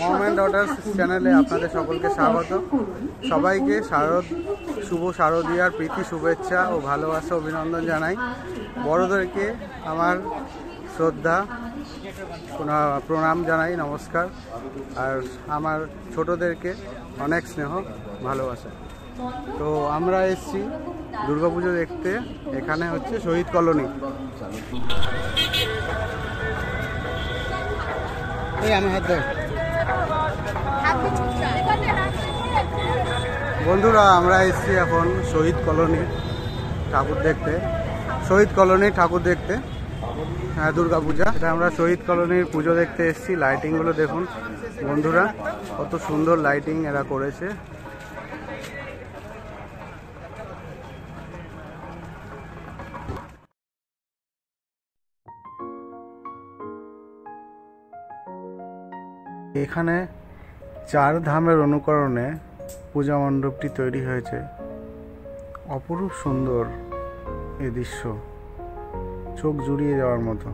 Mom and daughters চ্যানেলে আপনাদের সকলকে স্বাগত। সবাইকে শুভ শারদীয়ার প্রীতি শুভেচ্ছা ও ভালোবাসা অভিনন্দন জানাই। বড়দেরকে আমার শ্রদ্ধা প্রণাম জানাই, নমস্কার। আর আমার ছোটদেরকে অনেক স্নেহ ভালোবাসা। তো আমরা এসেছি দুর্গাপুজো দেখতে। এখানে হচ্ছে শহীদ কলোনি। বন্ধুরা, আমরা এসেছি এখন শহীদ কলোনির ঠাকুর দেখতে। হ্যাঁ, দুর্গাপূজা। এটা আমরা শহীদ কলোনির পুজো দেখতে এসেছি। লাইটিংগুলো দেখুন বন্ধুরা, কত সুন্দর লাইটিং এরা করেছে। এখানে 4 ধামের অনুকরণে পূজা মণ্ডপটি তৈরি হয়েছে। অপরূপ সুন্দর এই দৃশ্য, চোখ জুড়িয়ে যাওয়ার মতো।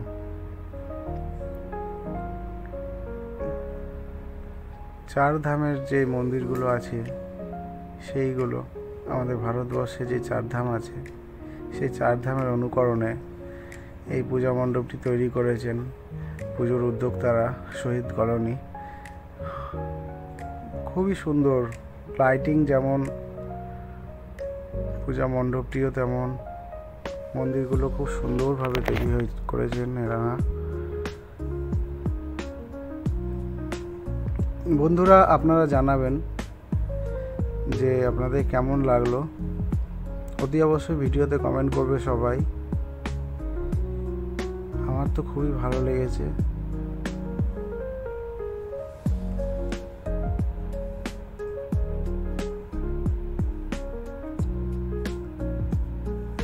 চার ধামের যে মন্দিরগুলো আছে সেইগুলো আমাদের ভারতবর্ষে যে 4 ধাম আছে সেই 4 ধামের অনুকরণে এই পূজা মণ্ডপটি তৈরি করেছেন পুজোর উদ্যোক্তারা, শহীদ কলোনি। খুবই সুন্দর লাইটিং, যেমন পূজা মণ্ডপটিও তেমন। মন্দিরগুলো খুব সুন্দরভাবে তৈরি করেছেন এরা। বন্ধুরা, আপনারা জানাবেন যে আপনাদের কেমন লাগলো। অতি অবশ্যই ভিডিওতে কমেন্ট করবে সবাই। আমার তো খুবই ভালো লেগেছে।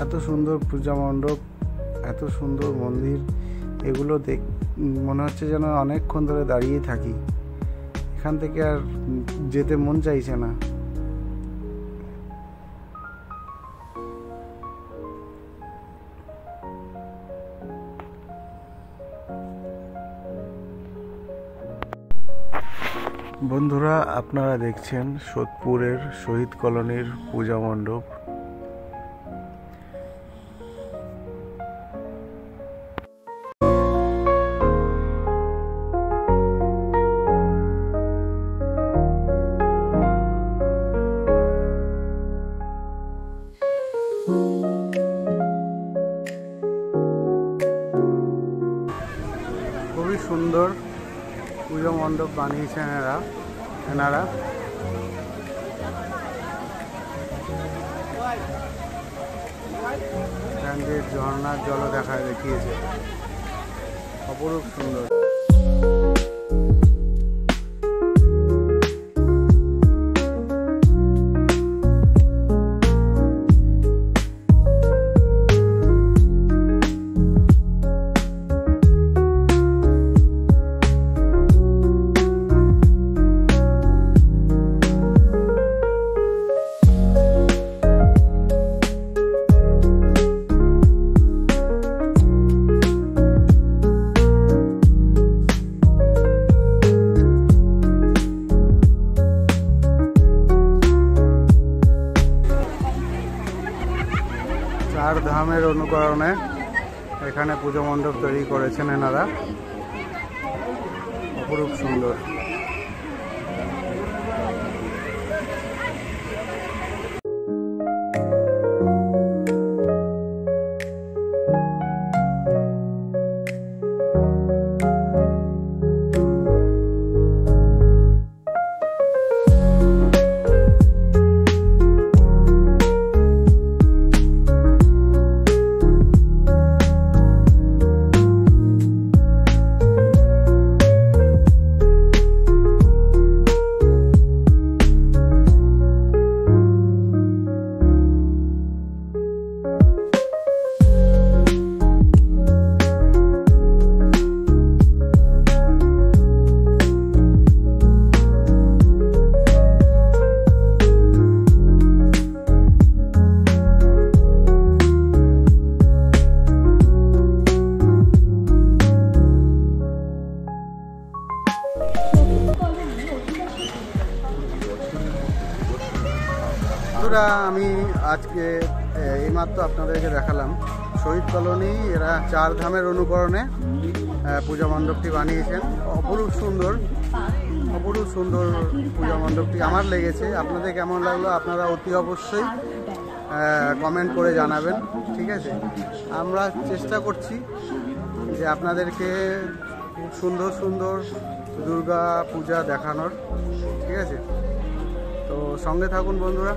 এত সুন্দর পূজা মণ্ডপ, এত সুন্দর মন্দির, এগুলো মনে হচ্ছে যেন অনেকক্ষণ ধরে দাঁড়িয়ে থাকি। এখান থেকে আর যেতে মন চাইছে না। বন্ধুরা, আপনারা দেখছেন সোদপুরের শহীদ কলোনির পূজা মণ্ডপ। খুবই সুন্দর পুজো মণ্ডপ বানিয়েছেন এনারা। এখান দিয়ে ঝর্ণার জলও দেখিয়েছে, অপরূপ সুন্দর। চার ধামের অনুকরণে এখানে পুজো মণ্ডপ তৈরি করেছেন এনারা, অপরূপ সুন্দর। বন্ধুরা আমি আজকে এইমাত্র আপনাদেরকে দেখালাম শহীদ কলোনি, এরা 4 ধামের অনুকরণে পূজা মণ্ডপটি বানিয়েছেন। অপরূপ সুন্দর পূজা মণ্ডপটি আমার লেগেছে। আপনাদের কেমন লাগলো আপনারা অতি অবশ্যই কমেন্ট করে জানাবেন, ঠিক আছে? আমরা চেষ্টা করছি যে আপনাদেরকে খুব সুন্দর দুর্গা পূজা দেখানোর, ঠিক আছে? তো সঙ্গে থাকুন বন্ধুরা।